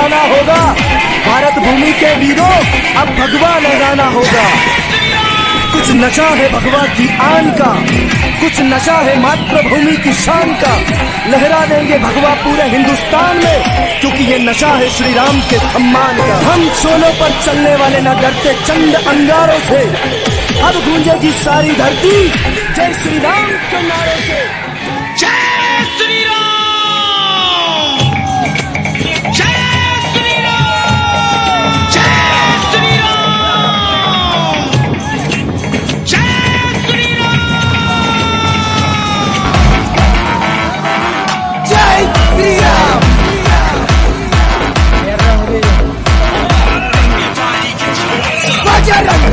लहराना होगा। भारत भूमि के वीरों, अब भगवा लहराना होगा। कुछ नशा है भगवा की आन का, कुछ नशा है मातृभूमि की शान का। लहरा देंगे भगवा पूरे हिंदुस्तान में, क्योंकि ये नशा है श्री राम के सम्मान का। हम शोलों पर चलने वाले न डरते चंद अंगारों से, अब गूंजेगी सारी धरती जय श्री राम के नारों से। जय श्री राम, जय श्री राम, जय श्री राम, जय श्री राम, जय श्री राम। बजरंग